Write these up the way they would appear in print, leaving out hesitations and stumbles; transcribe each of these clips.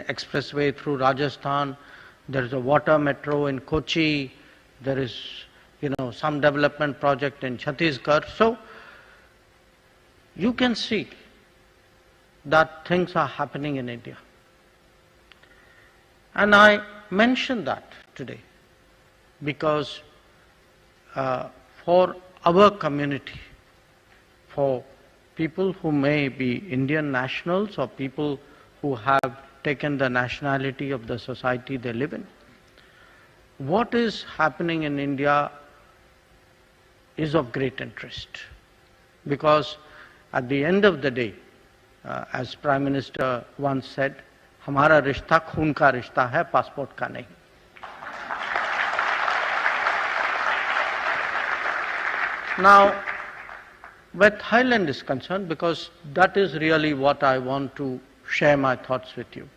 expressway through Rajasthan, there is a water metro in Kochi, there is, some development project in Chhattisgarh. So you can see that things are happening in India. And I mention that today because for our community, for people who may be Indian nationals or people who have taken the nationality of the society they live in, what is happening in India is of great interest. Because at the end of the day, as Prime Minister once said, हमारा रिश्ता खून का रिश्ता है, passport का नहीं. Now, where Thailand is concerned, because that is really what I want to share my thoughts with you.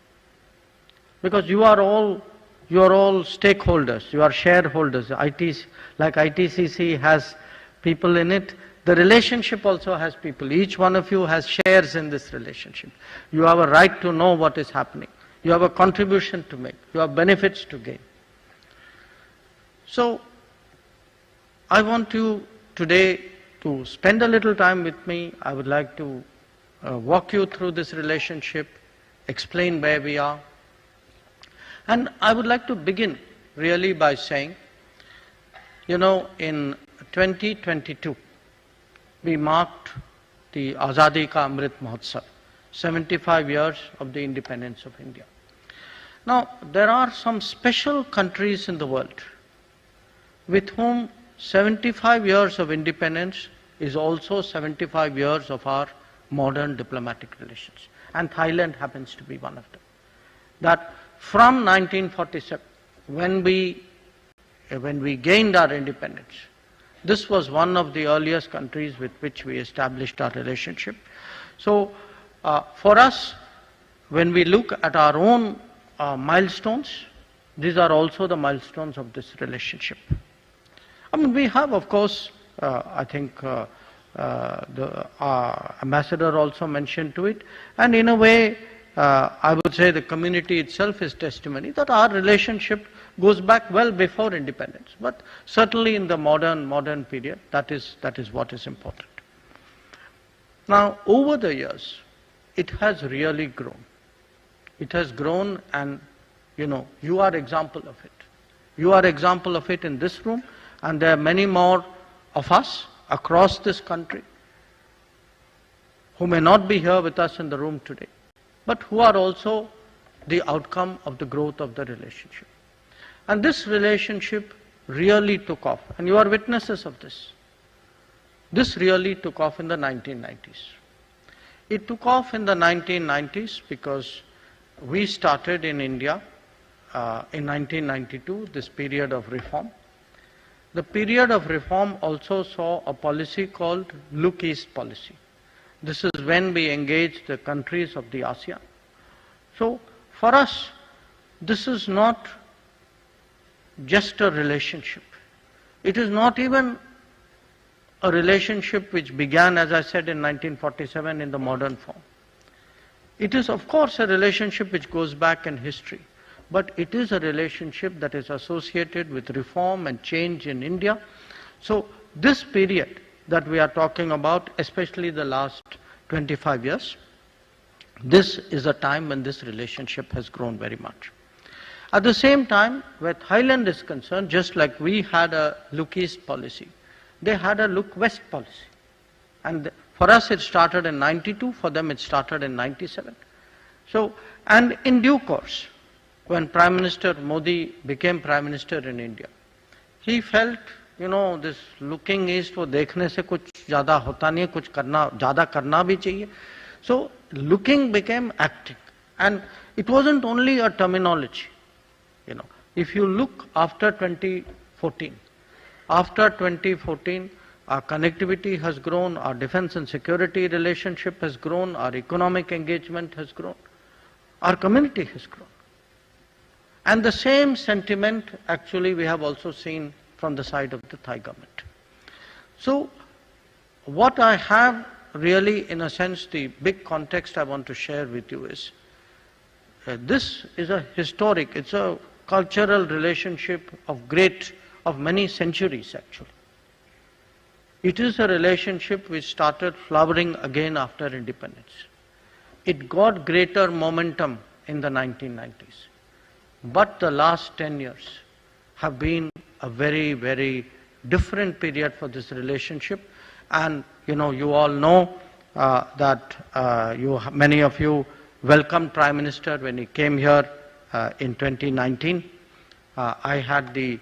Because you are all stakeholders, you are shareholders. Like ITCC has people in it, the relationship also has people. Each one of you has shares in this relationship. You have a right to know what is happening. You have a contribution to make. You have benefits to gain. So, I want you today to spend a little time with me. I would like to walk you through this relationship, explain where we are. And I would like to begin really by saying, in 2022, we marked the Azadi Ka Amrit Mahotsav, 75 years of the independence of India. Now, there are some special countries in the world with whom 75 years of independence is also 75 years of our modern diplomatic relations. And Thailand happens to be one of them. That from 1947, when we gained our independence, this was one of the earliest countries with which we established our relationship. So, for us, when we look at our own milestones, these are also the milestones of this relationship. I mean, we have, of course, I think the ambassador also mentioned to it, and in a way, I would say the community itself is testimony that our relationship goes back well before independence, but certainly in the modern period, that is what is important. Now, over the years, it has really grown. It has grown, and you are example of it. You are example of it in this room, and there are many more of us across this country who may not be here with us in the room today, but who are also the outcome of the growth of the relationship. And this relationship really took off, and you are witnesses of this. This really took off in the 1990s. It took off in the 1990s because we started in India in 1992, this period of reform. The period of reform also saw a policy called Look East policy. This is when we engaged the countries of the ASEAN. So, for us, this is not just a relationship. It is not even a relationship which began, as I said, in 1947 in the modern form. It is, of course, a relationship which goes back in history, but it is a relationship that is associated with reform and change in India. So, this period that we are talking about, especially the last 25 years, this is a time when this relationship has grown very much. At the same time, where Thailand is concerned, just like we had a Look East policy, they had a Look West policy. And for us it started in 92, for them it started in 97. So, and in due course, when Prime Minister Modi became Prime Minister in India, he felt, this looking east, वो देखने से कुछ ज़्यादा होता नहीं है, कुछ करना, ज़्यादा करना भी चाहिए. So, looking became acting. And it wasn't only a terminology. If you look after 2014, our connectivity has grown, our defense and security relationship has grown, our economic engagement has grown, our community has grown. And the same sentiment actually we have also seen from the side of the Thai government. So, what I have really, in a sense, the big context I want to share with you is, this is a historic, it's a cultural relationship of many centuries actually. It is a relationship which started flowering again after independence. It got greater momentum in the 1990s. But the last 10 years have been a very, very different period for this relationship. And you all know that many of you welcomed Prime Minister when he came here in 2019. I had the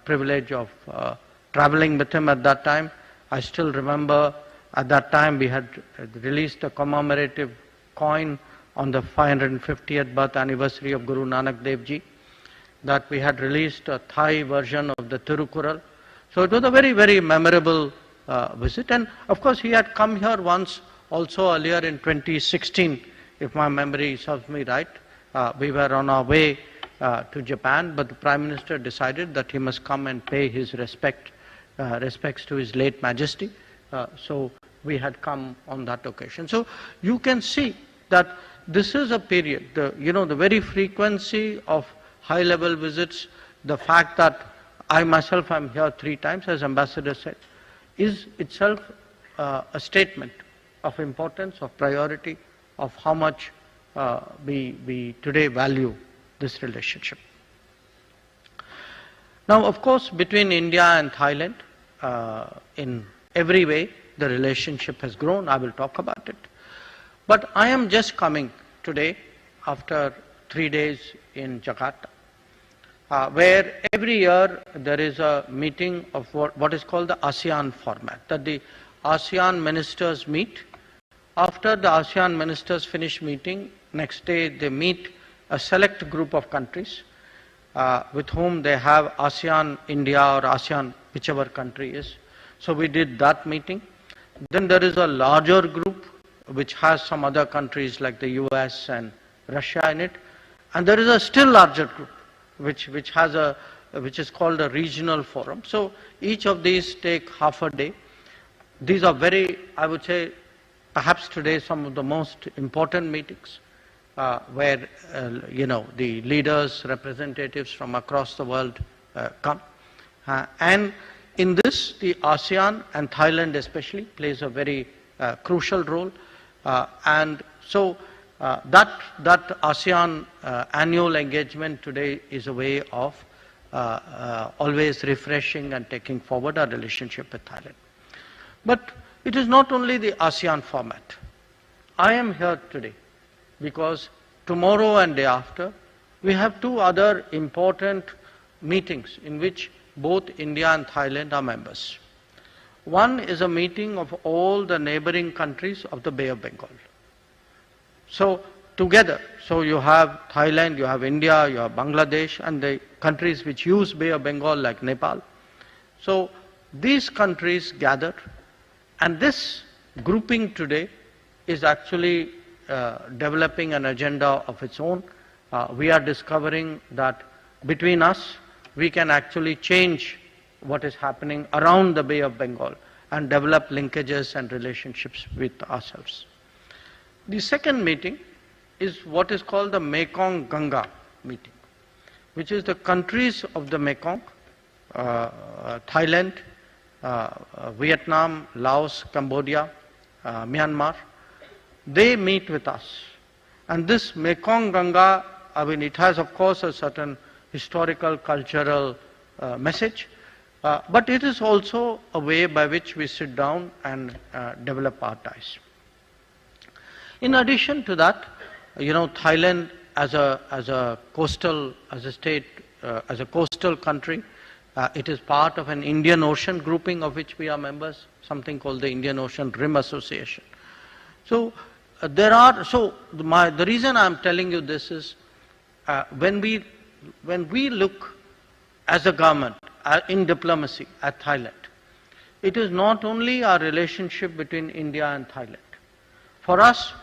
privilege of traveling with him at that time. I still remember at that time we had released a commemorative coin on the 550th birth anniversary of Guru Nanak Dev Ji, that we had released a Thai version of the Tirukural. So it was a very, very memorable visit. And of course he had come here once also earlier in 2016, if my memory serves me right. We were on our way to Japan, but the Prime Minister decided that he must come and pay his respects to His late Majesty. So we had come on that occasion. So you can see that this is a period, the very frequency of high-level visits, the fact that I myself am here 3 times, as Ambassador said, is itself a statement of importance, of priority, of how much we today value this relationship. Now, of course, between India and Thailand, in every way, the relationship has grown. I will talk about it. But I am just coming today after 3 days in Jakarta, where every year there is a meeting of what is called the ASEAN format, that the ASEAN ministers meet. After the ASEAN ministers finish meeting, next day they meet a select group of countries with whom they have ASEAN India or ASEAN whichever country is. So we did that meeting. Then there is a larger group which has some other countries like the US and Russia in it. And there is a still larger group which is called a regional forum. So each of these take half a day. These are very, I would say, perhaps today some of the most important meetings where the leaders, representatives from across the world come. And in this, the ASEAN and Thailand especially plays a very crucial role. And so that ASEAN annual engagement today is a way of always refreshing and taking forward our relationship with Thailand. But it is not only the ASEAN format. I am here today because tomorrow and day after, we have 2 other important meetings in which both India and Thailand are members. One is a meeting of all the neighboring countries of the Bay of Bengal. So together, so you have Thailand, you have India, you have Bangladesh, and the countries which use Bay of Bengal like Nepal. So these countries gather, and this grouping today is actually developing an agenda of its own. We are discovering that between us, we can actually change what is happening around the Bay of Bengal and develop linkages and relationships with ourselves. The second meeting is what is called the Mekong-Ganga meeting, which is the countries of the Mekong, Thailand, Vietnam, Laos, Cambodia, Myanmar. They meet with us. And this Mekong-Ganga, it has of course a certain historical, cultural message, but it is also a way by which we sit down and develop our ties. In addition to that, Thailand as a coastal country, it is part of an Indian Ocean grouping of which we are members, something called the Indian Ocean Rim Association. So the reason I am telling you this is when we look as a government in diplomacy at Thailand, it is not only our relationship between India and Thailand. For us,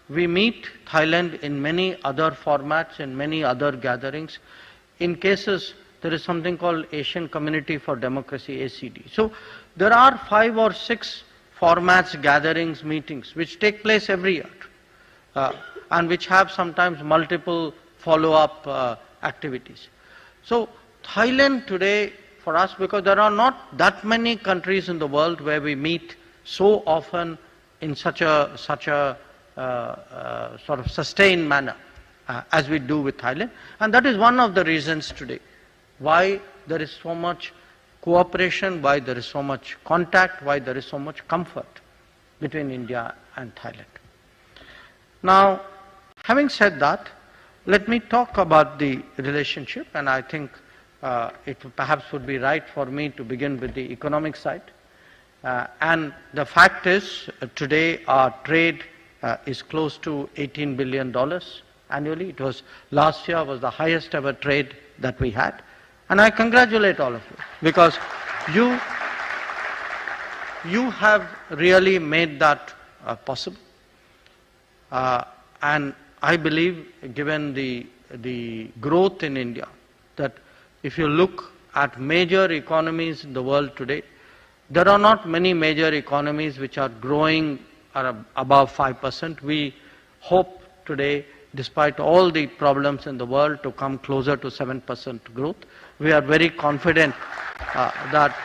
we meet Thailand in many other formats, in many other gatherings. In cases, there is something called Asian Community for Democracy, ACD. So there are 5 or 6 formats, gatherings, meetings, which take place every year, and which have sometimes multiple follow-up activities. So Thailand today for us, because there are not that many countries in the world where we meet so often in such a sort of sustained manner as we do with Thailand, and that is one of the reasons today why there is so much cooperation, why there is so much contact, why there is so much comfort between India and Thailand. Now, having said that, let me talk about the relationship, and I think it perhaps would be right for me to begin with the economic side. And the fact is, today our trade is close to $18 billion annually. It was, last year was the highest ever trade that we had. And I congratulate all of you, because you have really made that possible. And I believe, given the growth in India, that if you look at major economies in the world today, there are not many major economies which are growing at above 5%. We hope today, despite all the problems in the world, to come closer to 7% growth. We are very confident that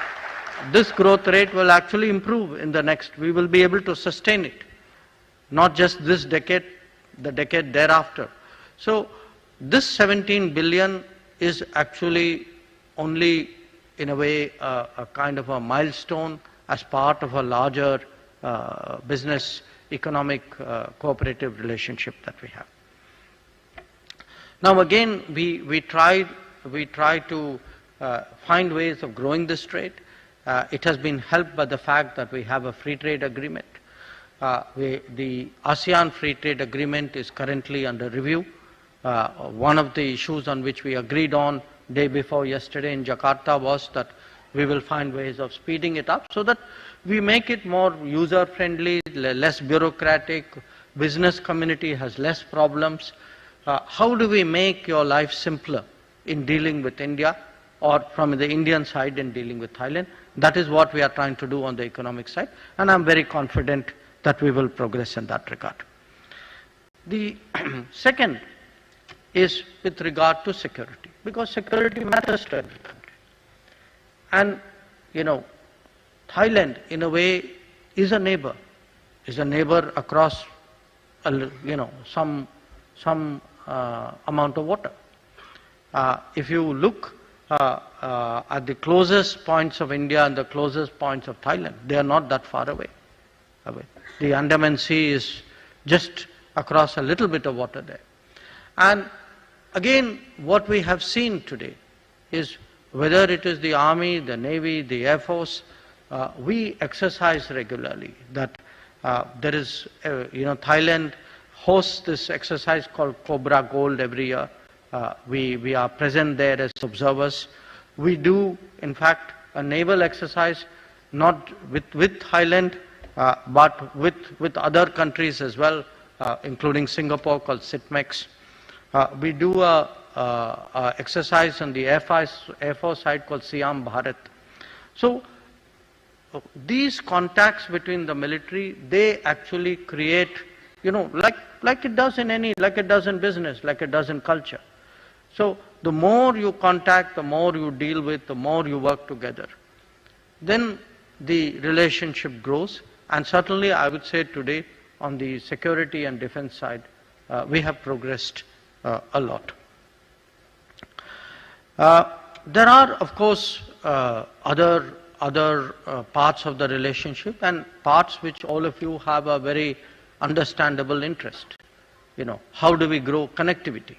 this growth rate will actually improve in the next. We will be able to sustain it, not just this decade, the decade thereafter. So this 17 billion is actually only, in a way, a kind of a milestone as part of a larger business, economic, cooperative relationship that we have. Now again, we try to find ways of growing this trade. It has been helped by the fact that we have a free trade agreement. The ASEAN Free Trade Agreement is currently under review. One of the issues on which we agreed on day before yesterday in Jakarta was that we will find ways of speeding it up so that we make it more user-friendly, less bureaucratic, business community has less problems. How do we make your life simpler in dealing with India, or from the Indian side in dealing with Thailand? That is what we are trying to do on the economic side, and I'm very confident that we will progress in that regard. The second is with regard to security, because security matters to every country. And, you know, Thailand, in a way, is a neighbor across, you know, some amount of water. If you look at the closest points of India and the closest points of Thailand, they are not that far away. The Andaman Sea is just across a little bit of water there. And again, what we have seen today is, whether it is the Army, the Navy, the Air Force, we exercise regularly. That there is, you know, Thailand hosts this exercise called Cobra Gold every year. We are present there as observers. We do, in fact, a naval exercise, not with Thailand, but with other countries as well, including Singapore, called SITMEX. We do a exercise on the Air Force side called Siam Bharat. So these contacts between the military, they actually create, you know, like it does in business, like it does in culture. So the more you contact, the more you deal with, the more you work together, then the relationship grows. And certainly I would say today, on the security and defense side, we have progressed a lot. There are, of course, other parts of the relationship, and parts which all of you have a very understandable interest. You know, how do we grow connectivity?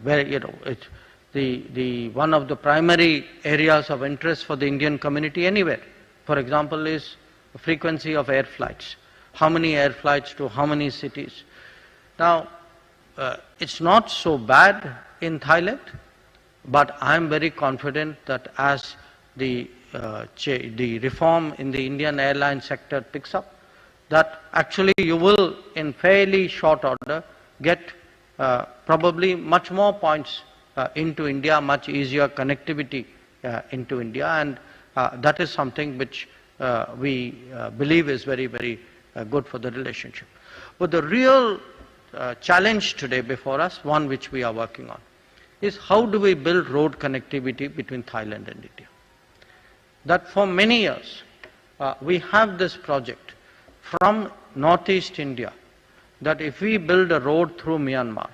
Where, you know, it's the one of the primary areas of interest for the Indian community anywhere, for example, is the frequency of air flights. How many air flights to how many cities? Now, it's not so bad in Thailand, but I'm very confident that as the reform in the Indian airline sector picks up, that actually you will, in fairly short order, get probably much more points into India, much easier connectivity into India, and that is something which we believe is very, very good for the relationship. But the real challenge today before us, one which we are working on, is how do we build road connectivity between Thailand and India. That for many years, we have this project from northeast India, that if we build a road through Myanmar,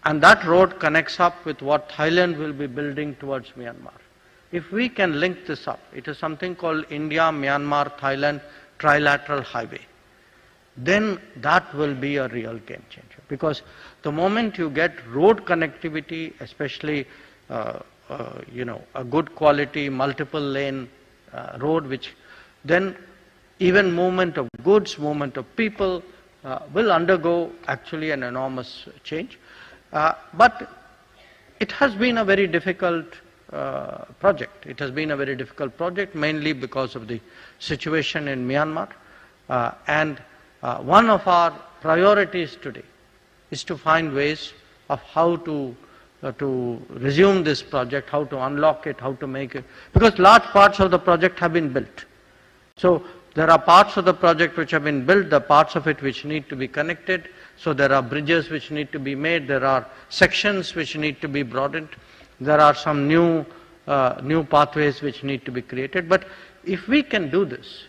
and that road connects up with what Thailand will be building towards Myanmar. If we can link this up, it is something called India, Myanmar, Thailand Trilateral Highway. Then that will be a real game changer. Because the moment you get road connectivity, especially a good quality multiple lane road, which then even movement of goods, movement of people will undergo actually an enormous change. But it has been a very difficult project. It has been a very difficult project, mainly because of the situation in Myanmar. One of our priorities today is to find ways of how to resume this project, how to unlock it, how to make it, because large parts of the project have been built. So there are parts of the project which have been built, the parts of it which need to be connected. So there are bridges which need to be made, there are sections which need to be broadened, there are some new pathways which need to be created. But if we can do this,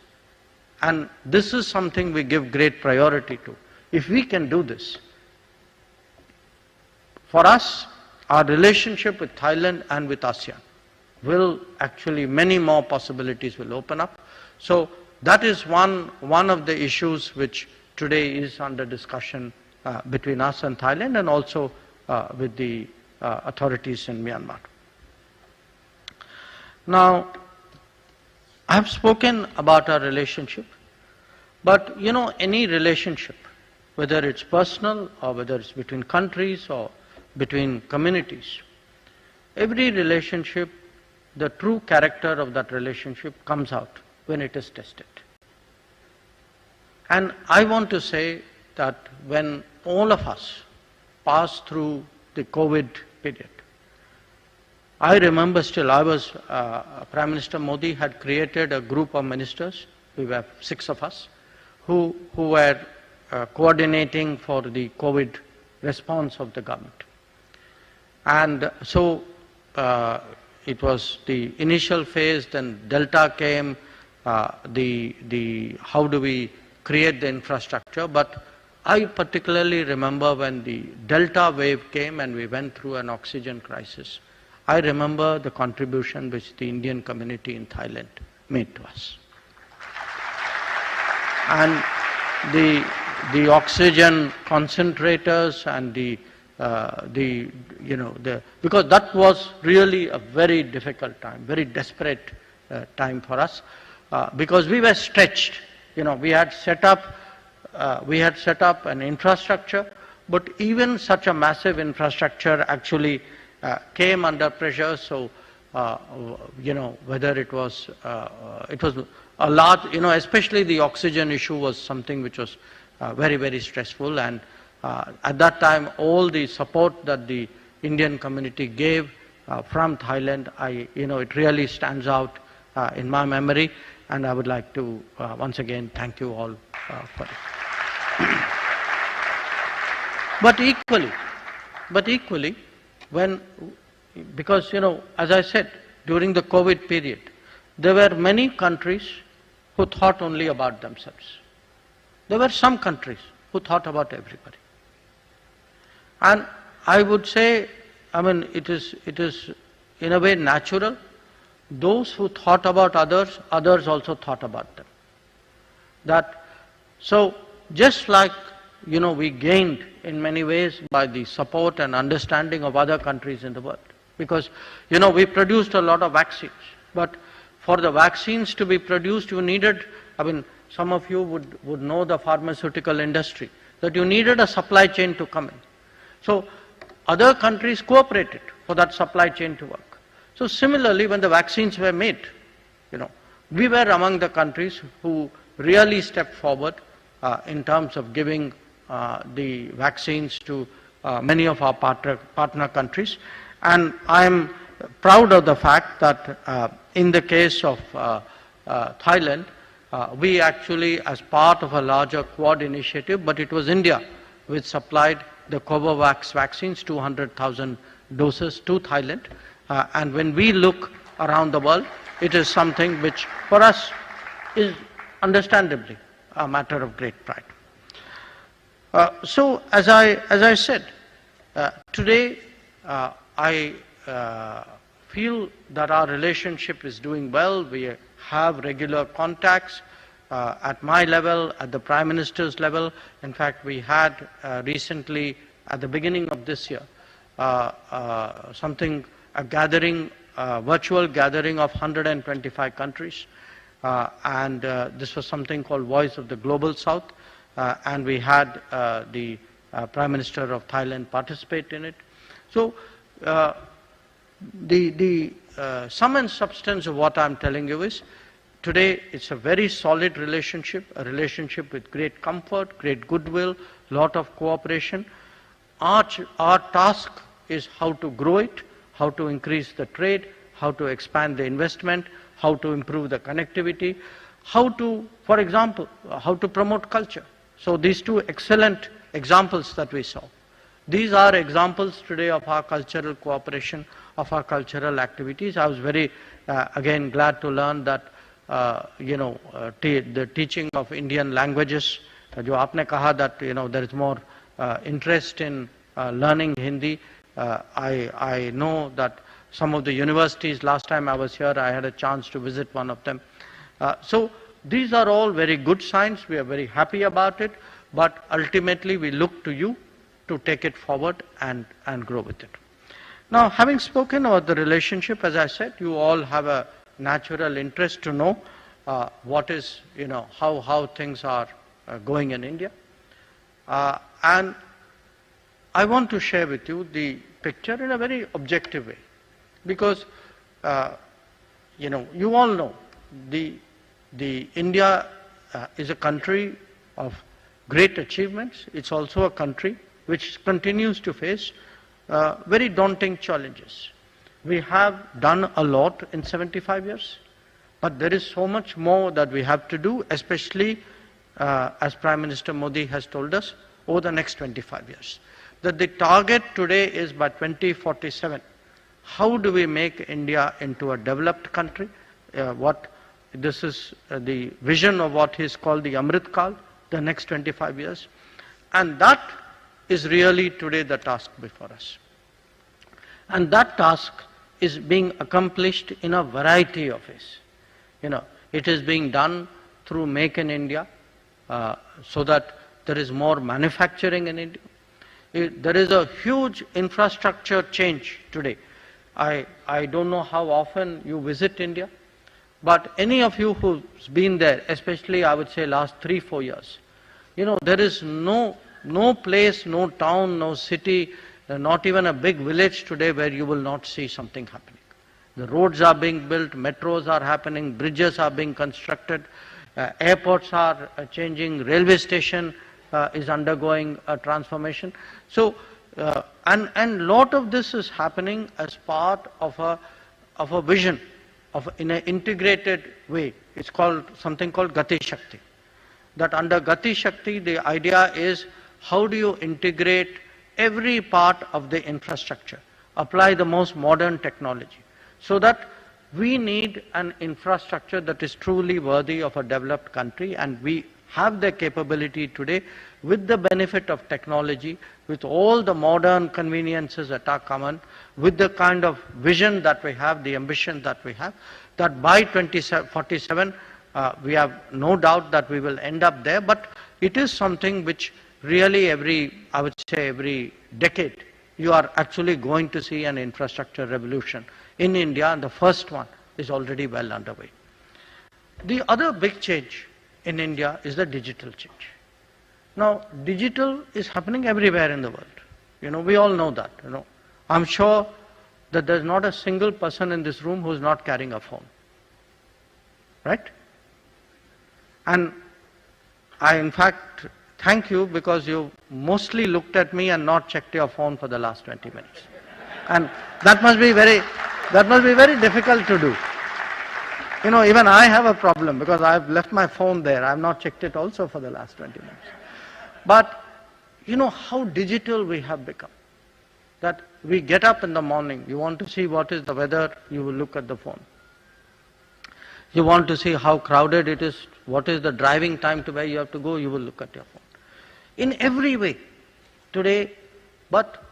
and this is something we give great priority to, if we can do this, for us, our relationship with Thailand and with ASEAN will actually, many more possibilities will open up. So that is one of the issues which today is under discussion between us and Thailand, and also with the authorities in Myanmar. Now, I have spoken about our relationship, but any relationship, whether it's personal or whether it's between countries or between communities, every relationship, the true character of that relationship comes out when it is tested. And I want to say that when all of us passed through the COVID period, I remember still, Prime Minister Modi had created a group of ministers, we were 6 of us, who were coordinating for the COVID response of the government. And so it was the initial phase, then Delta came, how do we create the infrastructure. But I particularly remember when the Delta wave came and we went through an oxygen crisis. I remember the contribution which the Indian community in Thailand made to us. And the oxygen concentrators and because that was really a very difficult time, very desperate time for us, because we were stretched. We had set up an infrastructure, but even such a massive infrastructure actually came under pressure. So whether it was a large, especially the oxygen issue was something which was very, very stressful. And at that time, all the support that the Indian community gave from Thailand, it really stands out in my memory, and I would like to once again thank you all for it. But equally, because as I said, during the COVID period, there were many countries who thought only about themselves. There were some countries who thought about everybody. And I would say, it is in a way natural. Those who thought about others, others also thought about them. So just like we gained in many ways by the support and understanding of other countries in the world. Because we produced a lot of vaccines, but for the vaccines to be produced, you needed, some of you would know the pharmaceutical industry, that you needed a supply chain to come in. So other countries cooperated for that supply chain to work. So similarly, when the vaccines were made, we were among the countries who really stepped forward in terms of giving the vaccines to many of our partner countries. And I am proud of the fact that in the case of Thailand, We actually, as part of a larger Quad initiative, but it was India which supplied the Covovax vaccines, 200,000 doses to Thailand. And when we look around the world, it is something which for us is understandably a matter of great pride. So as I said, today I feel that our relationship is doing well. We have regular contacts at my level, at the Prime Minister's level. In fact, we had recently, at the beginning of this year, a gathering, virtual gathering of 125 countries. And this was something called Voice of the Global South. And we had the Prime Minister of Thailand participate in it. So the sum and substance of what I'm telling you is, today it's a very solid relationship, a relationship with great comfort, great goodwill, lot of cooperation. Our task is how to grow it, how to increase the trade, how to expand the investment, how to improve the connectivity, how to, for example, how to promote culture. So these two excellent examples that we saw, these are examples today of our cultural cooperation, of our cultural activities. I was very, again, glad to learn that, the teaching of Indian languages, jo aapne kaha that, there is more interest in learning Hindi. I know that some of the universities, last time I was here, I had a chance to visit one of them. So these are all very good signs. We are very happy about it. But ultimately, we look to you to take it forward and grow with it. Now, having spoken about the relationship, as I said, you all have a natural interest to know what is, how things are going in India. And I want to share with you the picture in a very objective way. Because, you all know the India is a country of great achievements. It's also a country which continues to face very daunting challenges. We have done a lot in 75 years, but there is so much more that we have to do, especially as Prime Minister Modi has told us, over the next 25 years. That the target today is by 2047. How do we make India into a developed country? This is the vision of what is called the Amrit Kal, the next 25 years. And that is really today the task before us. And that task is being accomplished in a variety of ways. It is being done through Make in India, so that there is more manufacturing in India. There is a huge infrastructure change today. I don't know how often you visit India, but any of you who's been there, especially I would say last 3-4 years, there is no place, no town, no city, not even a big village today where you will not see something happening. The roads are being built, metros are happening, bridges are being constructed, airports are changing, railway station is undergoing a transformation. So, and lot of this is happening as part of a vision, in an integrated way. It's called something called Gati Shakti. That under Gati Shakti, the idea is how do you integrate every part of the infrastructure, apply the most modern technology, so that we need an infrastructure that is truly worthy of a developed country, and we have the capability today with the benefit of technology, with all the modern conveniences that are common, with the kind of vision that we have, the ambition that we have, that by 2047 we have no doubt that we will end up there. But it is something which really every decade you are actually going to see an infrastructure revolution in India, and the first one is already well underway. The other big change in India is the digital change. Now, digital is happening everywhere in the world. We all know that. I'm sure that there's not a single person in this room who's not carrying a phone. Right? And I, in fact, thank you, because you mostly looked at me and not checked your phone for the last 20 minutes. And that must be very difficult to do. Even I have a problem because I've left my phone there. I've not checked it also for the last 20 minutes. But how digital we have become. That we get up in the morning, you want to see what is the weather, you will look at the phone. You want to see how crowded it is, what is the driving time to where you have to go, you will look at your phone. In every way today, but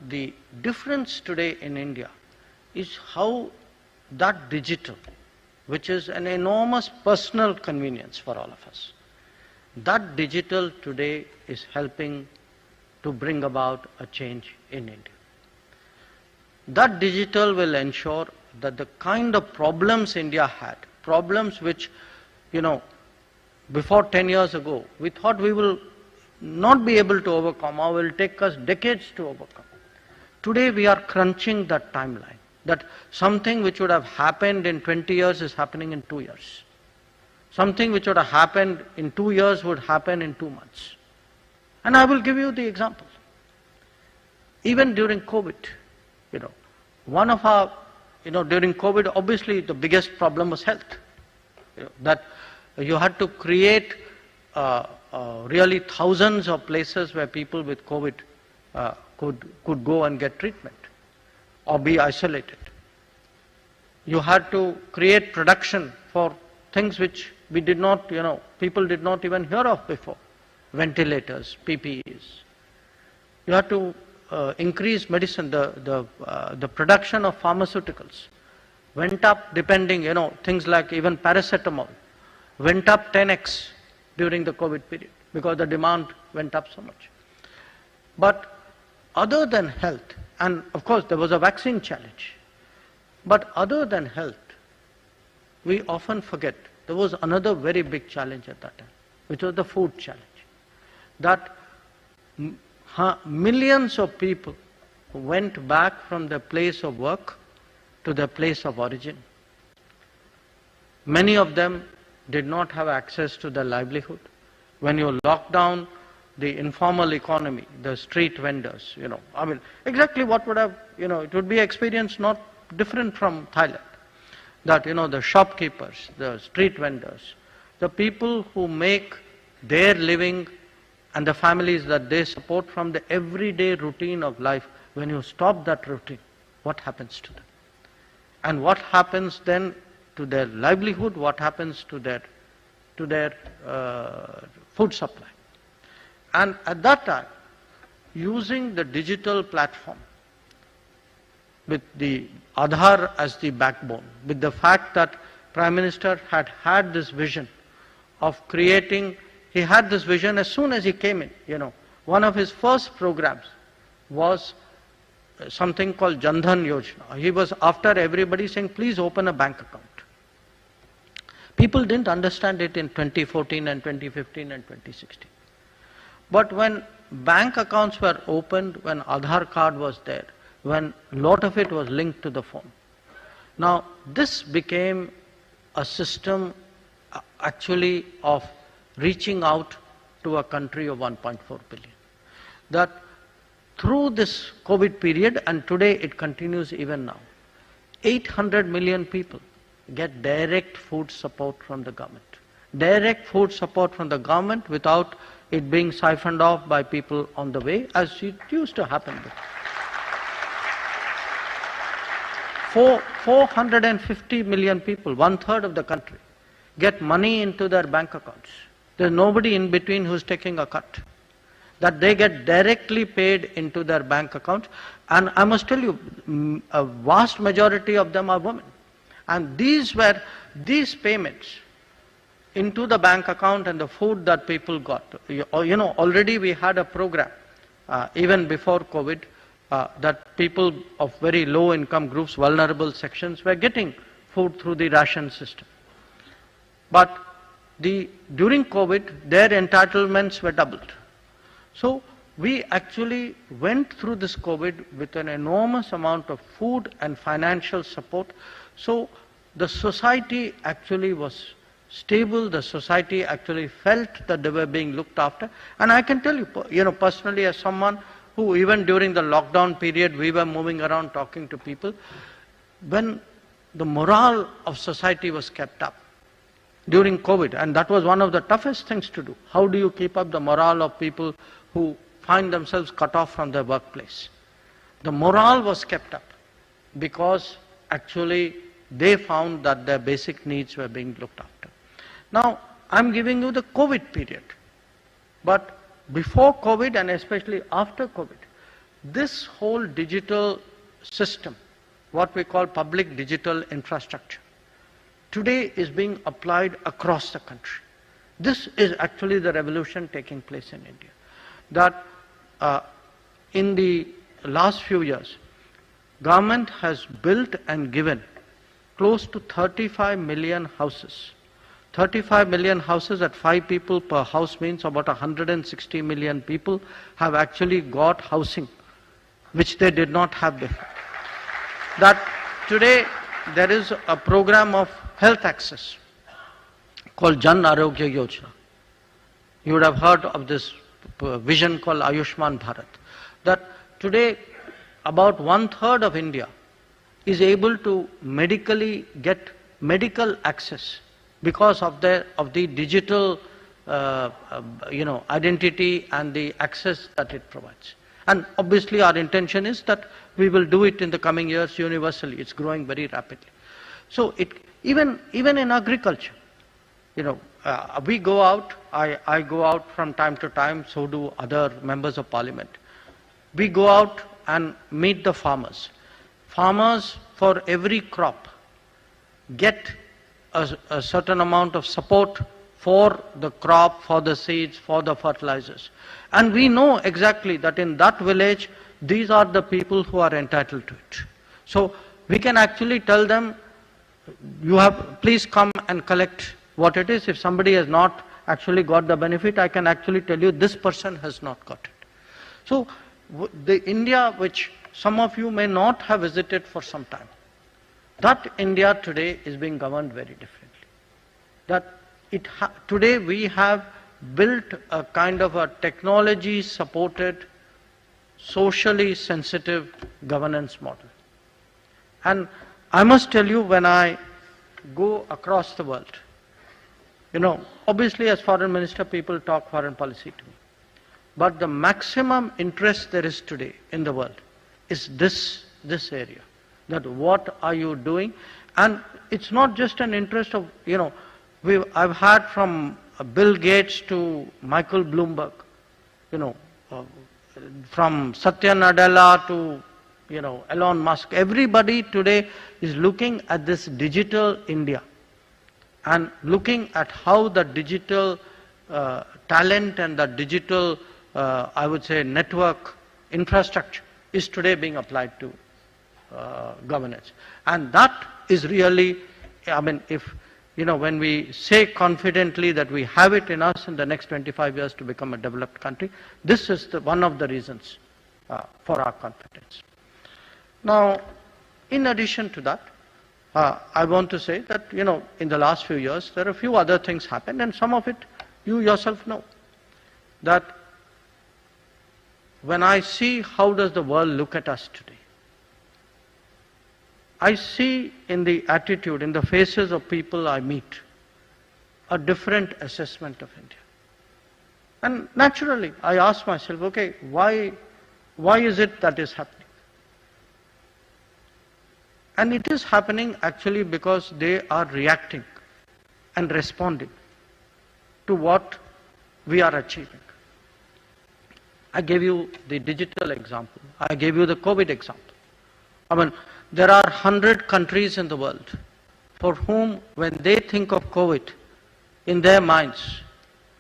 the difference today in India is how that digital, which is an enormous personal convenience for all of us, that digital today is helping to bring about a change in India. That digital will ensure that the kind of problems India had, problems which, before 10 years ago, we thought we will not be able to overcome or will take us decades to overcome. Today we are crunching that timeline, that something which would have happened in 20 years is happening in 2 years. Something which would have happened in 2 years would happen in 2 months. And I will give you the example. Even during COVID, one of our, during COVID, obviously the biggest problem was health. That you had to create really thousands of places where people with COVID could go and get treatment or be isolated. You had to create production for things which we did not, people did not even hear of before. Ventilators, PPEs. You had to increase medicine, the production of pharmaceuticals went up depending, things like even paracetamol went up 10x during the COVID period because the demand went up so much. But other than health, and of course there was a vaccine challenge, but other than health, we often forget there was another very big challenge at that time, which was the food challenge. That millions of people went back from their place of work to their place of origin. Many of them did not have access to their livelihood. When you lock down the informal economy, the street vendors, exactly what would have, it would be experience not different from Thailand. That, the shopkeepers, the street vendors, the people who make their living and the families that they support from the everyday routine of life, when you stop that routine, what happens to them? And what happens then to their livelihood, what happens to their food supply? And at that time, using the digital platform, with the Aadhaar as the backbone, with the fact that Prime Minister had this vision of creating. He had this vision as soon as he came in, One of his first programs was something called Jan Dhan Yojana. He was after everybody saying, please open a bank account. People didn't understand it in 2014 and 2015 and 2016. But when bank accounts were opened, when Aadhaar card was there, when a lot of it was linked to the phone. Now, this became a system actually of reaching out to a country of 1.4 billion. That through this COVID period, and today it continues even now, 800 million people get direct food support from the government. Direct food support from the government without it being siphoned off by people on the way, as it used to happen before. 450 million people, 1/3 of the country, get money into their bank accounts. There's nobody in between who's taking a cut. That they get directly paid into their bank accounts. And I must tell you, a vast majority of them are women. And these payments into the bank account and the food that people got. Already we had a program, even before COVID, that people of very low income groups, vulnerable sections, were getting food through the ration system. But during COVID, their entitlements were doubled. So we actually went through this COVID with an enormous amount of food and financial support. So the society actually was stable, the society actually felt that they were being looked after. And I can tell you, personally, as someone who even during the lockdown period, we were moving around talking to people, when the morale of society was kept up during COVID, and that was one of the toughest things to do. How do you keep up the morale of people who find themselves cut off from their workplace? The morale was kept up because actually they found that their basic needs were being looked after. Now, I'm giving you the COVID period, but before COVID and especially after COVID, this whole digital system, what we call public digital infrastructure, today is being applied across the country. This is actually the revolution taking place in India. That in the last few years, government has built and given close to 35 million houses. 35 million houses at 5 people per house means about 160 million people have actually got housing, which they did not have before. That today there is a program of health access called Jan Arogya Yojana. You would have heard of this vision called Ayushman Bharat. That today about 1/3 of India is able to medically get medical access because of the digital identity and the access that it provides. And obviously our intention is that we will do it in the coming years universally. It's growing very rapidly. So even in agriculture, we go out, I go out from time to time, so do other members of parliament. We go out and meet the farmers. Farmers, for every crop, get a certain amount of support for the crop, for the seeds, for the fertilizers. And we know exactly that in that village, these are the people who are entitled to it. So we can actually tell them, please come and collect what it is. If somebody has not actually got the benefit, I can actually tell you this person has not got it. So the India which some of you may not have visited for some time, that India today is being governed very differently. That today we have built a kind of a technology-supported, socially sensitive governance model. And I must tell you, when I go across the world, obviously as foreign minister people talk foreign policy to me. But the maximum interest there is today in the world is this area. That what are you doing? And it's not just an interest of, I've had from Bill Gates to Michael Bloomberg, from Satya Nadella to, Elon Musk. Everybody today is looking at this digital India and looking at how the digital talent and the digital, I would say, network infrastructure is today being applied to governance. And that is really, when we say confidently that we have it in us in the next 25 years to become a developed country, this is one of the reasons for our confidence. Now, in addition to that, I want to say that, in the last few years, there are a few other things happened, and some of it you yourself know. That when I see how does the world look at us today, I see in the attitude, in the faces of people I meet, a different assessment of India. And naturally, I ask myself, okay, why is it that is happening? And it is happening actually because they are reacting and responding to what we are achieving. I gave you the digital example. I gave you the COVID example. There are 100 countries in the world for whom, when they think of COVID, in their minds,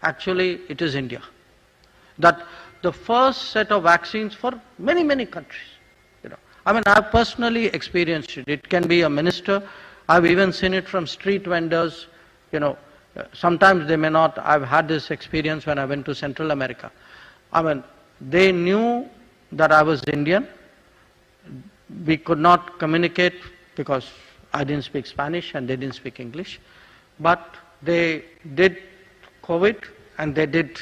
actually it is India. That the first set of vaccines for many, many countries. I've personally experienced it. It can be a minister. I've even seen it from street vendors. Sometimes they may not. I've had this experience when I went to Central America. They knew that I was Indian. We could not communicate because I didn't speak Spanish and they didn't speak English. But they did COVID and they did,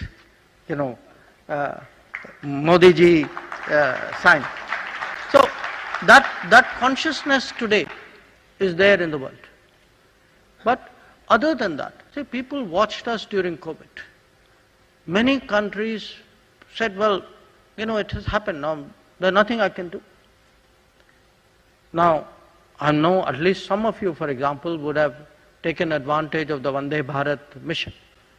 Modi ji sign. So that consciousness today is there in the world. But other than that, see, people watched us during COVID. Many countries said, well, it has happened now, there's nothing I can do. Now, I know at least some of you, for example, would have taken advantage of the Vande Bharat mission.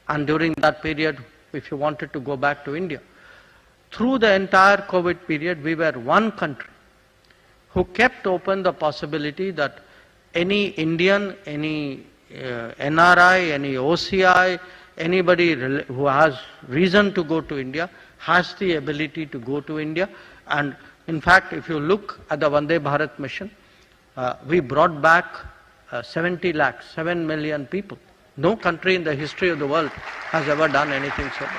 And during that period, if you wanted to go back to India, through the entire COVID period, we were one country who kept open the possibility that any Indian, any NRI, any OCI, anybody who has reason to go to India has the ability to go to India. And in fact, if you look at the Vande Bharat mission, we brought back 70 lakhs, 7 million people. No country in the history of the world has ever done anything so much.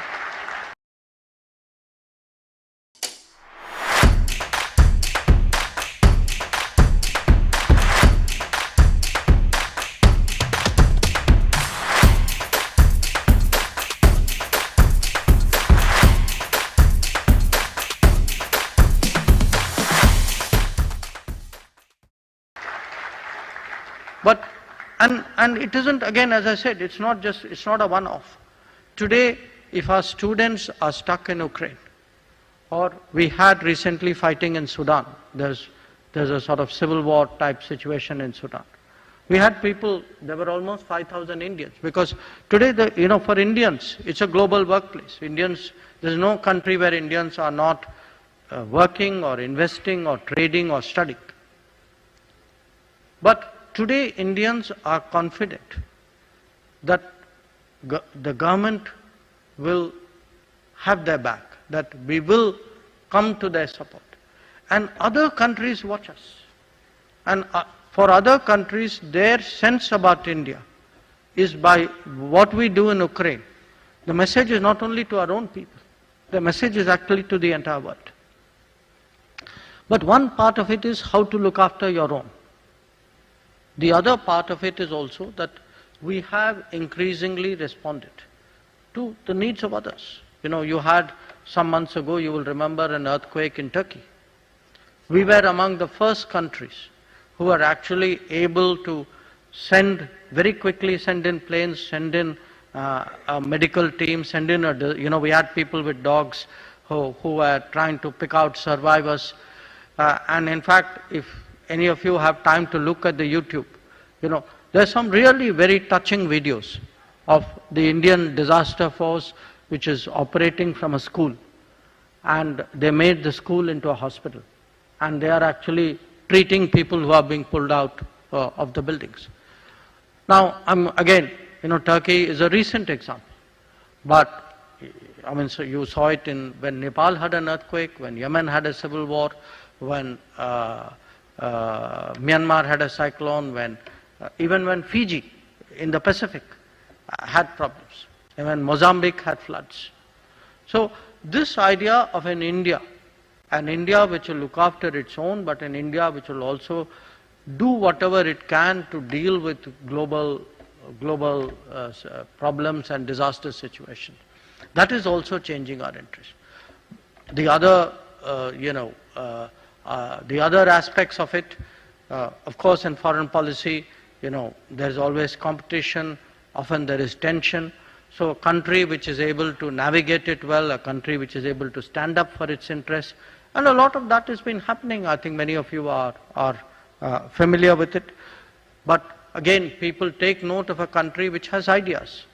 But, and it isn't, again, as I said, it's not a one-off. Today, if our students are stuck in Ukraine, or we had recently fighting in Sudan, there's a sort of civil war type situation in Sudan. We had people, there were almost 5,000 Indians, because today, for Indians, it's a global workplace. There's no country where Indians are not working or investing or trading or studying. But today, Indians are confident that the government will have their back, that we will come to their support. And other countries watch us. And for other countries, their sense about India is by what we do in Ukraine. The message is not only to our own people, the message is actually to the entire world. But one part of it is how to look after your own. The other part of it is also that we have increasingly responded to the needs of others. You had some months ago, you will remember, an earthquake in Turkey. We were among the first countries who were actually able to very quickly send in planes, send in a medical team, we had people with dogs who were trying to pick out survivors. And in fact, if any of you have time to look at the YouTube, there's some really very touching videos of the Indian disaster force which is operating from a school. And they made the school into a hospital. And they are actually treating people who are being pulled out of the buildings. Now, again, Turkey is a recent example. But, so you saw it when Nepal had an earthquake, when Yemen had a civil war, when Myanmar had a cyclone, even when Fiji in the Pacific had problems, and when Mozambique had floods. So this idea of an India which will look after its own, but an India which will also do whatever it can to deal with global problems and disaster situations, that is also changing our interest. The other aspects of it, of course, in foreign policy, there's always competition, often there is tension. So a country which is able to navigate it well, a country which is able to stand up for its interests, and a lot of that has been happening. I think many of you are familiar with it. But again, people take note of a country which has ideas.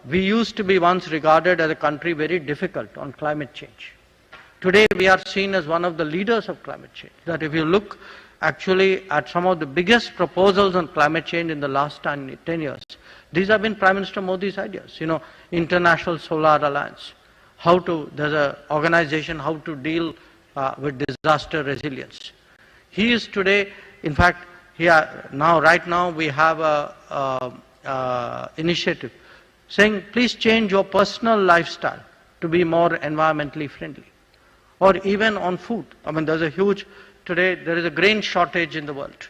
We used to be once regarded as a country very difficult on climate change. Today we are seen as one of the leaders of climate change. That if you look actually at some of the biggest proposals on climate change in the last 10 years, these have been Prime Minister Modi's ideas. International Solar Alliance, there's an organization how to deal with disaster resilience. He is today, in fact, right now we have a initiative saying, please change your personal lifestyle to be more environmentally friendly. Or even on food. Today there is a grain shortage in the world.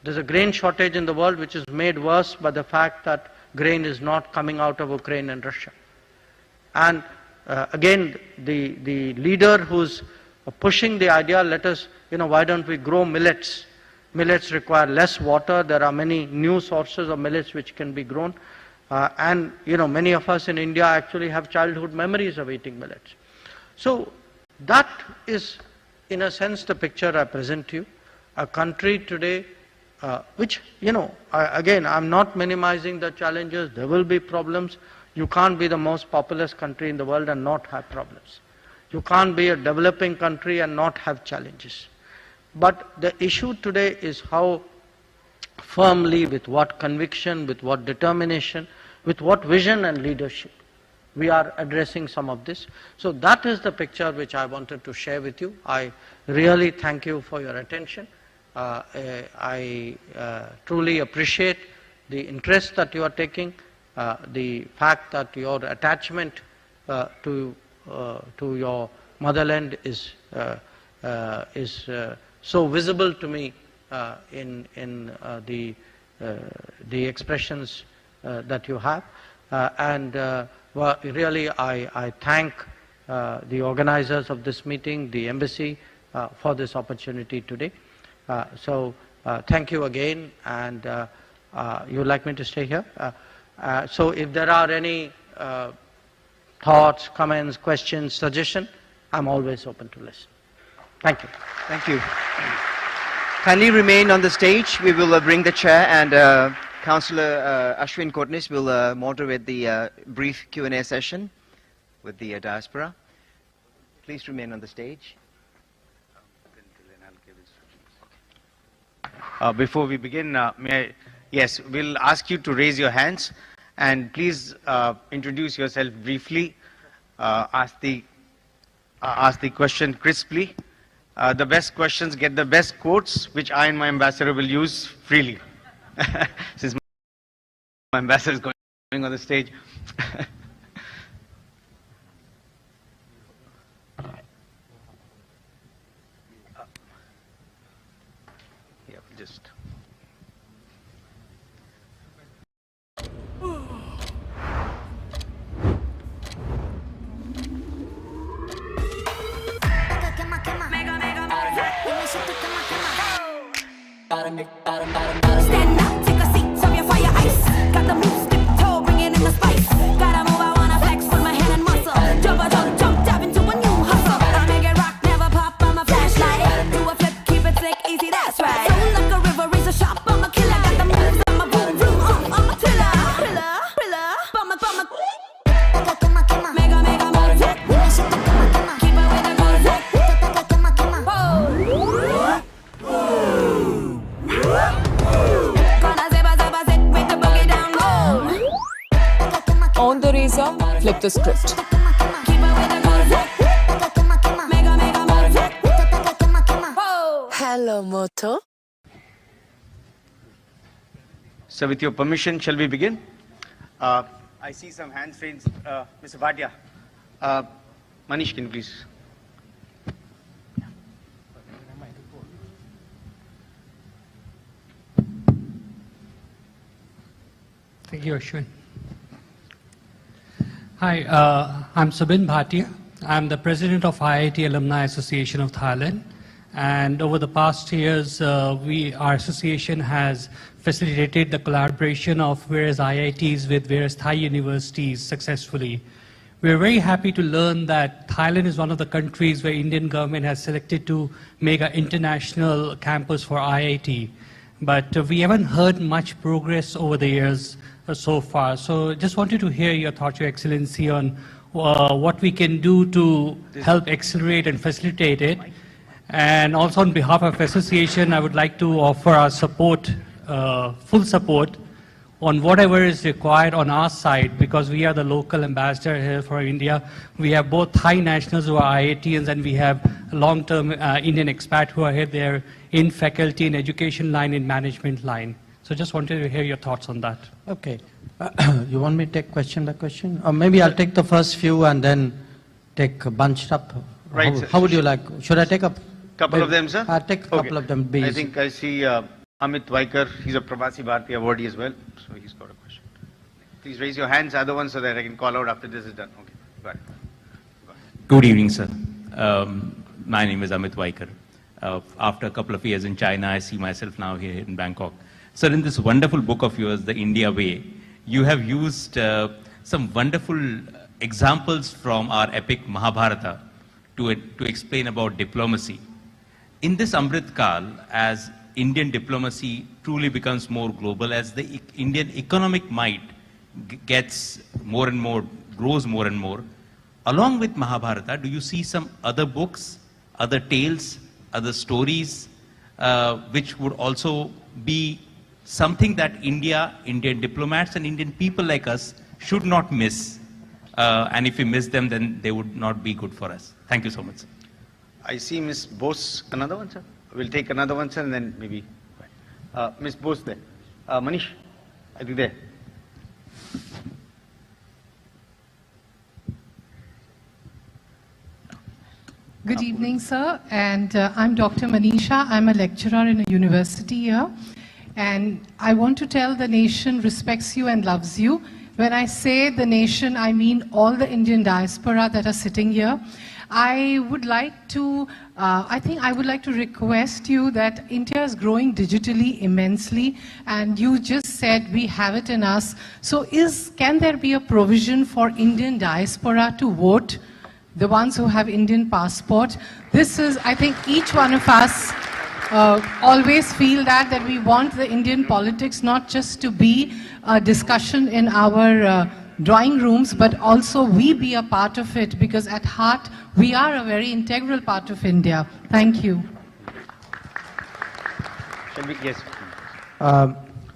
There's a grain shortage in the world which is made worse by the fact that grain is not coming out of Ukraine and Russia. And again, the leader who's pushing the idea, why don't we grow millets millets require less water. There are many new sources of millets which can be grown. And many of us in India actually have childhood memories of eating millets. So that is, in a sense, the picture I present to you. A country today which, again, I'm not minimizing the challenges. There will be problems. You can't be the most populous country in the world and not have problems. You can't be a developing country and not have challenges. But the issue today is how firmly, with what conviction, with what determination, with what vision and leadership we are addressing some of this. So that is the picture which I wanted to share with you. I really thank you for your attention. I truly appreciate the interest that you are taking, the fact that your attachment to your motherland is so visible to me in the expressions that you have. Well, really, I thank the organizers of this meeting, the embassy, for this opportunity today. So thank you again, and you would like me to stay here? So if there are any thoughts, comments, questions, suggestions, I'm always open to listen. Thank you. Thank you. Kindly remain on the stage. We will bring the chair, and Councillor Ashwin Kotnis will moderate the brief Q&A session with the diaspora. Please remain on the stage. Before we begin, yes, we'll ask you to raise your hands and please introduce yourself briefly. Ask the question crisply. The best questions get the best quotes, which I and my ambassador will use freely. Since my ambassador is going on the stage. Yeah, just. Stand up, take a seat, serve your fire ice. Got the moves, dip toe, bringing in the spice. Gotta move, I wanna flex with my hand and muscle. Jump, dive into a new hustle. I make it rock, never pop, I'm a flashlight. Do a flip, keep it slick, easy, that's right. Flow like a river, razor sharp, I'm a killer. Got the moves, I'm a boom, boom, I'm a thriller. Bummer. Mega move, keep it with the music. On the razor, flip the script. Hello, Moto. So with your permission, shall we begin? I see some hands raised. Mr. Bhatia. Manish, can you please? Thank you, Ashwin. Hi, I'm Subin Bhatia. I'm the president of IIT Alumni Association of Thailand. And over the past years, our association has facilitated the collaboration of various IITs with various Thai universities successfully. We're very happy to learn that Thailand is one of the countries where Indian government has selected to make an international campus for IIT. But we haven't heard much progress over the years so far. So just wanted to hear your thoughts, Your Excellency, on what we can do to help accelerate and facilitate it. And also on behalf of association, I would like to offer our support, full support, on whatever is required on our side, because we are the local ambassador here for India. We have both Thai nationals who are IITians, and we have long-term Indian expat who are here there in faculty, in education line, in management line. So just wanted to hear your thoughts on that. Okay. You want me to take question by question? Or maybe I'll take the first few and then take bunched up. Right. How would you like? Should I take a couple of them, sir? I'll take a couple of them. I think I see Amit Vaikar. He's a Pravasi Bharati awardee as well, so he's got a question. Please raise your hands, other ones, so that I can call out after this is done. Okay, go ahead. Good evening, sir. My name is Amit Vaikar. after a couple of years in China, I see myself now here in Bangkok. Sir, in this wonderful book of yours, The India Way, you have used some wonderful examples from our epic Mahabharata to explain about diplomacy. In this Amrit Kal, as Indian diplomacy truly becomes more global, as the Indian economic might gets more and more, grows more and more, along with Mahabharata, do you see some other books, other tales, other stories, which would also be something that Indian diplomats and Indian people like us should not miss? And if we miss them, then they would not be good for us. Thank you so much, sir. I see Ms. Bose. Another one, sir? We'll take another one, sir, and then maybe. Ms. Bose there. Manish, I think there. Good evening, sir. And I'm Dr. Manisha. I'm a lecturer in a university here. And I want to tell the nation respects you and loves you. When I say the nation, I mean all the Indian diaspora that are sitting here. I would like to request you that India is growing digitally immensely, and you just said we have it in us. So can there be a provision for Indian diaspora to vote, the ones who have Indian passport? This is, I think each one of us always feel that we want the Indian politics not just to be a discussion in our drawing rooms, but also we be a part of it, because at heart we are a very integral part of India. Thank you. Shall we? Yes.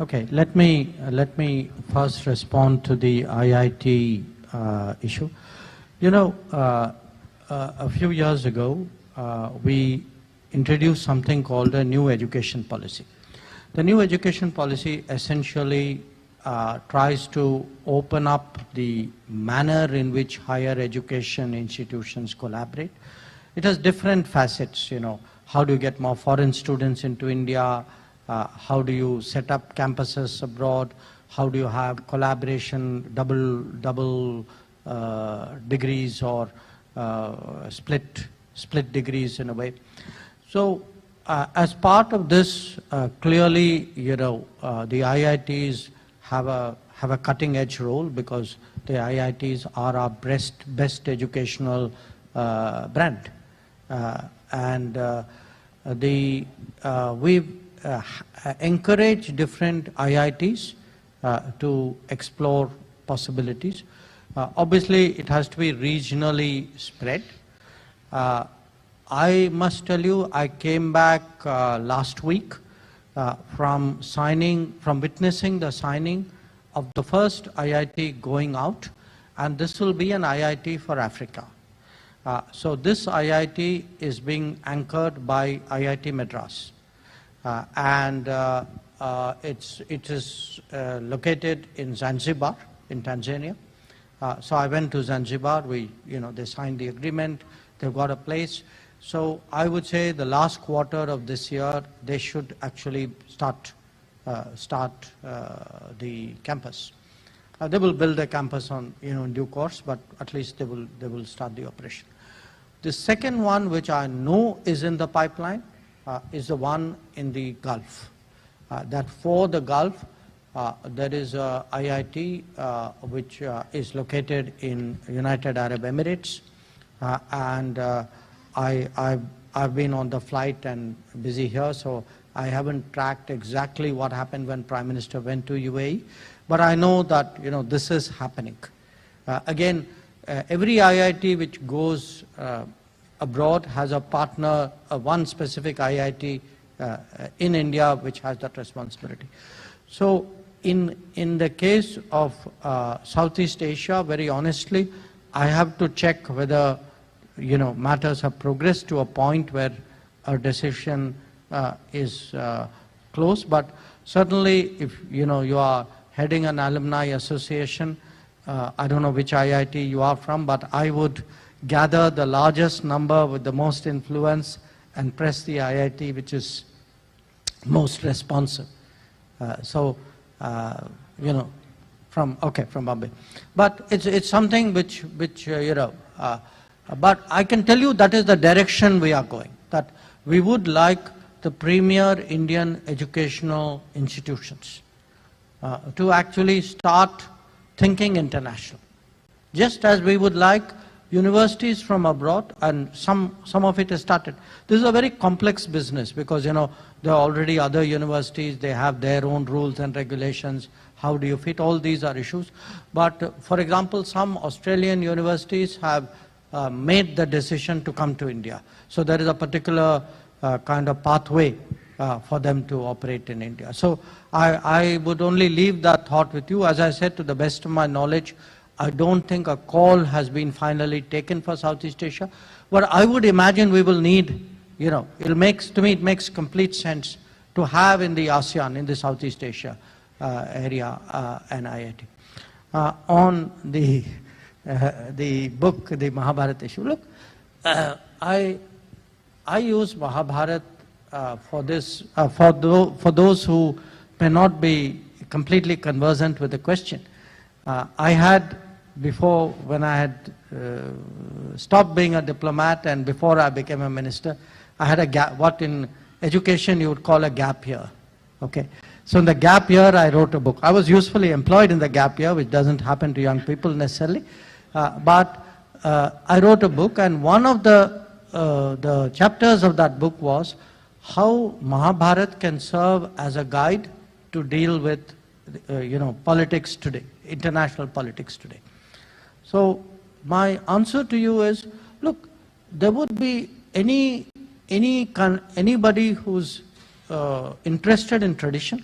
Okay, let me first respond to the IIT issue. You know, a few years ago, we introduced something called a new education policy. The new education policy essentially tries to open up the manner in which higher education institutions collaborate. It has different facets, you know. How do you get more foreign students into India? How do you set up campuses abroad? How do you have collaboration, double degrees or split degrees in a way? So as part of this, clearly, you know, the IITs have a cutting edge role, because the IITs are our best educational brand. We've encouraged different IITs to explore possibilities. Obviously, it has to be regionally spread. I must tell you, I came back last week from witnessing the signing of the first IIT going out, and this will be an IIT for Africa. So this IIT is being anchored by IIT Madras, and it is located in Zanzibar, in Tanzania. So I went to Zanzibar. They signed the agreement. They've got a place. So I would say the last quarter of this year, they should actually start the campus. They will build a campus in due course, but at least they will start the operation. The second one, which I know is in the pipeline, is the one in the Gulf. That for the Gulf, there is a IIT which is located in United Arab Emirates, and I've been on the flight and busy here, so I haven't tracked exactly what happened when Prime Minister went to UAE, but I know that this is happening. Again, every IIT which goes abroad has a partner, one specific IIT in India which has that responsibility. So in the case of Southeast Asia, very honestly, I have to check whether matters have progressed to a point where a decision is close. But certainly, if you are heading an alumni association, I don't know which IIT you are from, but I would gather the largest number with the most influence and press the IIT which is most responsive. From Bombay. But it's something which but I can tell you that is the direction we are going. That we would like the premier Indian educational institutions to actually start thinking international. Just as we would like universities from abroad, and some of it has started. This is a very complex business because, you know, there are already other universities, they have their own rules and regulations. How do you fit? All these are issues. But for example, some Australian universities have made the decision to come to India. So there is a particular kind of pathway for them to operate in India. So I would only leave that thought with you. As I said, to the best of my knowledge, I don't think a call has been finally taken for Southeast Asia. But I would imagine we will need, you know, to me it makes complete sense to have in the ASEAN, in the Southeast Asia area, an IIT. On the book, the Mahabharata issue, look, I use Mahabharata for this, for those who may not be completely conversant with the question. I had, before, when I had stopped being a diplomat and before I became a minister, I had a gap, what in education you would call a gap year. Okay. So in the gap year, I wrote a book. I was usefully employed in the gap year, which doesn't happen to young people necessarily. But I wrote a book, and one of the chapters of that book was how Mahabharata can serve as a guide to deal with, politics today, international politics today. So my answer to you is, look, there would be anybody who's interested in tradition,